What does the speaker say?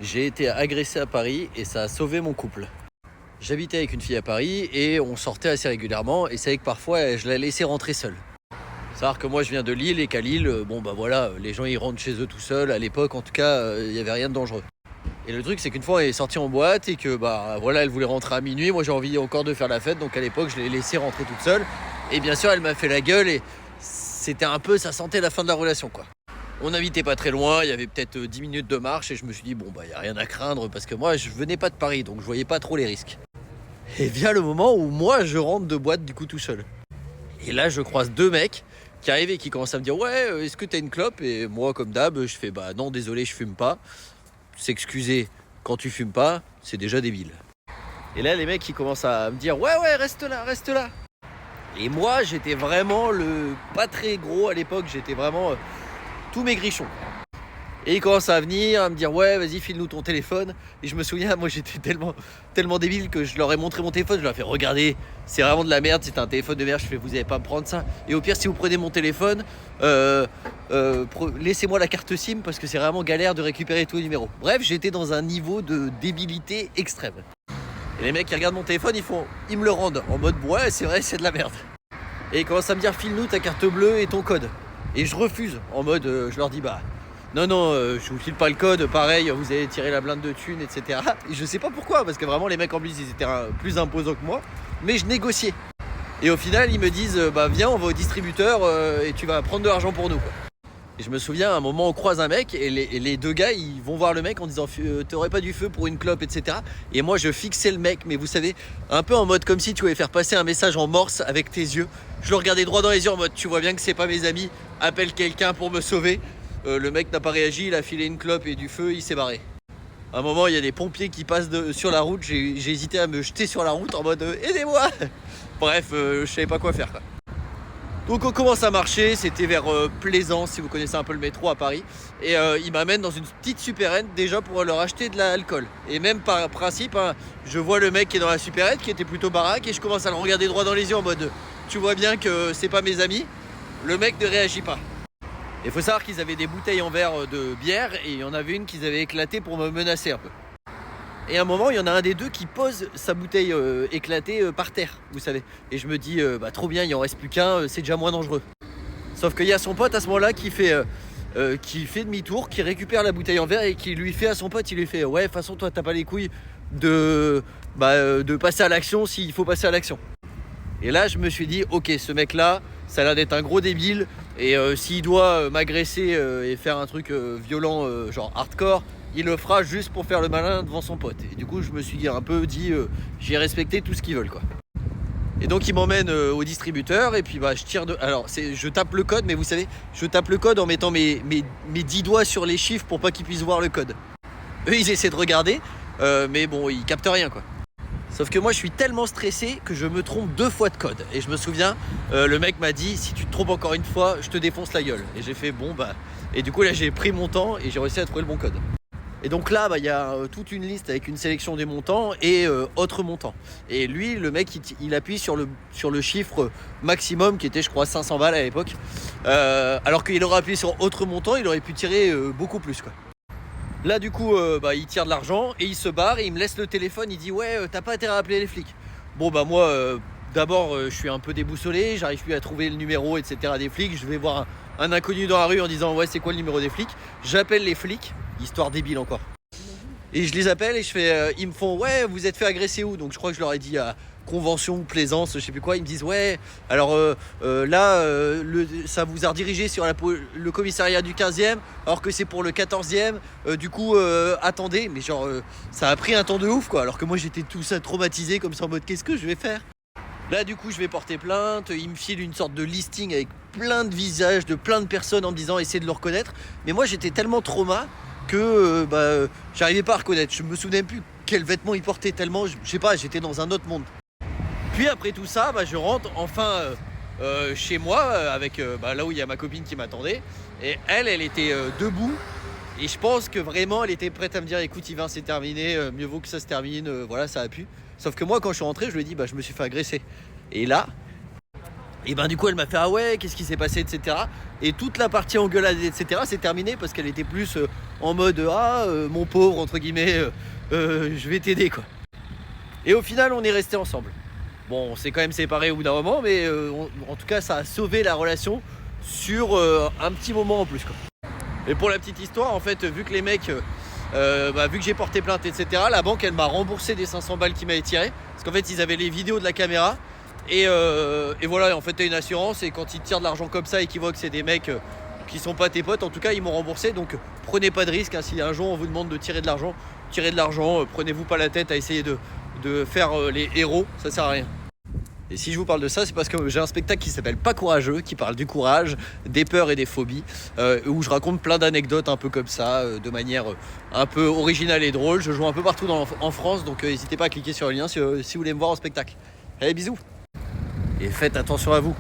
J'ai été agressé à Paris et ça a sauvé mon couple. J'habitais avec une fille à Paris et on sortait assez régulièrement et c'est vrai que parfois je la laissais rentrer seule. Savoir que moi je viens de Lille et qu'à Lille, bon bah voilà, les gens ils rentrent chez eux tout seuls. À l'époque en tout cas, il n'y avait rien de dangereux. Et le truc c'est qu'une fois elle est sortie en boîte et que bah voilà, elle voulait rentrer à minuit. Moi j'ai envie encore de faire la fête, donc à l'époque je l'ai laissée rentrer toute seule. Et bien sûr elle m'a fait la gueule et c'était un peu, ça sentait la fin de la relation quoi. On n'habitait pas très loin, il y avait peut-être 10 minutes de marche et je me suis dit bon bah il n'y a rien à craindre parce que moi je venais pas de Paris donc je voyais pas trop les risques. Et vient le moment où moi je rentre de boîte du coup tout seul. Et là je croise deux mecs qui arrivent et qui commencent à me dire ouais est-ce que t'as une clope? Et moi comme d'hab je fais bah non désolé je fume pas. S'excuser quand tu fumes pas c'est déjà débile. Et là les mecs ils commencent à me dire ouais reste là reste là. Et moi j'étais vraiment le pas très gros à l'époque, j'étais vraiment tous maigrichons. Et ils commencent à venir, à me dire ouais vas-y file-nous ton téléphone. Et je me souviens moi j'étais tellement débile que je leur ai montré mon téléphone. Je leur ai fait regardez c'est vraiment de la merde, c'est un téléphone de merde. Je fais vous allez pas me prendre ça. Et au pire si vous prenez mon téléphone laissez-moi la carte SIM parce que c'est vraiment galère de récupérer tous les numéros. Bref j'étais dans un niveau de débilité extrême. Et les mecs qui regardent mon téléphone ils me le rendent en mode ouais c'est vrai c'est de la merde. Et ils commencent à me dire file-nous ta carte bleue et ton code. Et je refuse en mode je leur dis bah non, je vous file pas le code, pareil, vous allez tirer la blinde de thunes, etc. Et je sais pas pourquoi, parce que vraiment les mecs en plus ils étaient plus imposants que moi, mais je négociais. Et au final ils me disent bah viens on va au distributeur et tu vas prendre de l'argent pour nous quoi. Et je me souviens à un moment on croise un mec et les deux gars ils vont voir le mec en disant t'aurais pas du feu pour une clope etc. Et moi je fixais le mec mais vous savez un peu en mode comme si tu voulais faire passer un message en morse avec tes yeux. Je le regardais droit dans les yeux en mode tu vois bien que c'est pas mes amis, appelle quelqu'un pour me sauver. Le mec n'a pas réagi, il a filé une clope et du feu, il s'est barré. À un moment, il y a des pompiers qui passent sur la route, j'ai hésité à me jeter sur la route en mode aidez-moi. Bref, je savais pas quoi faire quoi. Donc on commence à marcher, c'était vers Plaisance, si vous connaissez un peu le métro à Paris. Et il m'amène dans une petite supérette déjà pour leur acheter de l'alcool. Et même par principe, hein, je vois le mec qui est dans la supérette, qui était plutôt baraque, et je commence à le regarder droit dans les yeux en mode tu vois bien que c'est pas mes amis. Le mec ne réagit pas. Il faut savoir qu'ils avaient des bouteilles en verre de bière et il y en avait une qu'ils avaient éclatée pour me menacer un peu. Et à un moment, il y en a un des deux qui pose sa bouteille éclatée par terre, vous savez. Et je me dis, bah trop bien, il en reste plus qu'un, c'est déjà moins dangereux. Sauf qu'il y a son pote à ce moment-là qui fait demi-tour, qui récupère la bouteille en verre et qui lui fait à son pote, il lui fait ouais, de toute façon, toi, t'as pas les couilles de passer à l'action s'il faut passer à l'action. Et là, je me suis dit, ok, ce mec-là, ça a l'air d'être un gros débile. Et s'il doit m'agresser et faire un truc violent, genre hardcore, il le fera juste pour faire le malin devant son pote. Et du coup, je me suis un peu dit, j'ai respecté tout ce qu'ils veulent, quoi. Et donc, il m'emmène au distributeur. Et puis, bah, je tire de. Alors, je tape le code, mais vous savez, je tape le code en mettant mes 10 doigts sur les chiffres pour pas qu'ils puissent voir le code. Eux, ils essaient de regarder, mais bon, ils captent rien, quoi. Sauf que moi je suis tellement stressé que je me trompe 2 fois de code. Et je me souviens, le mec m'a dit si tu te trompes encore une fois, je te défonce la gueule. Et j'ai fait bon bah. Et du coup là j'ai pris mon temps et j'ai réussi à trouver le bon code. Et donc là bah il y a toute une liste avec une sélection des montants et autres montants. Et lui le mec il appuie sur le chiffre maximum qui était je crois 500 balles à l'époque. Alors qu'il aurait appuyé sur autre montant, il aurait pu tirer beaucoup plus quoi. Là du coup il tire de l'argent et il se barre et il me laisse le téléphone, il dit ouais t'as pas intérêt à appeler les flics. Bon bah moi d'abord je suis un peu déboussolé, j'arrive plus à trouver le numéro etc des flics, je vais voir un inconnu dans la rue en disant ouais c'est quoi le numéro des flics. J'appelle les flics, histoire débile encore. Et je les appelle et je fais ils me font ouais vous êtes fait agresser où? Donc je crois que je leur ai dit à Convention ou Plaisance, je sais plus quoi, ils me disent ouais alors là ça vous a redirigé sur le commissariat du 15e alors que c'est pour le 14e du coup attendez mais genre ça a pris un temps de ouf quoi alors que moi j'étais tout ça traumatisé comme ça en mode qu'est-ce que je vais faire? Là du coup je vais porter plainte, il me file une sorte de listing avec plein de visages de plein de personnes en me disant essayez de le reconnaître mais moi j'étais tellement trauma que j'arrivais pas à reconnaître, je me souvenais plus quel vêtement il portait tellement je sais pas j'étais dans un autre monde. Puis après tout ça, je rentre enfin chez moi avec là où il y a ma copine qui m'attendait. Et elle était debout. Et je pense que vraiment, elle était prête à me dire écoute, Yvain, c'est terminé, mieux vaut que ça se termine, voilà, ça a pu. Sauf que moi, quand je suis rentré, je lui ai dit je me suis fait agresser. Et là, Et ben du coup elle m'a fait ah ouais qu'est-ce qui s'est passé etc. Et toute la partie engueulade etc c'est terminé parce qu'elle était plus en mode mon pauvre entre guillemets je vais t'aider quoi. Et au final on est resté ensemble. Bon on s'est quand même séparés au bout d'un moment mais en tout cas ça a sauvé la relation sur un petit moment en plus quoi. Et pour la petite histoire en fait vu que les mecs vu que j'ai porté plainte etc. la banque elle m'a remboursé des 500 balles qui m'avaient tiré parce qu'en fait ils avaient les vidéos de la caméra. Et voilà, en fait, t'as une assurance et quand ils tirent de l'argent comme ça et qu'ils voient que c'est des mecs qui sont pas tes potes, en tout cas, ils m'ont remboursé. Donc, prenez pas de risque. Hein, si un jour on vous demande de tirer de l'argent, tirez de l'argent. Prenez-vous pas la tête à essayer de faire les héros. Ça sert à rien. Et si je vous parle de ça, c'est parce que j'ai un spectacle qui s'appelle Pas courageux, qui parle du courage, des peurs et des phobies, où je raconte plein d'anecdotes un peu comme ça, de manière un peu originale et drôle. Je joue un peu partout en France, donc n'hésitez pas à cliquer sur le lien si vous voulez me voir en spectacle. Allez, bisous! Et faites attention à vous.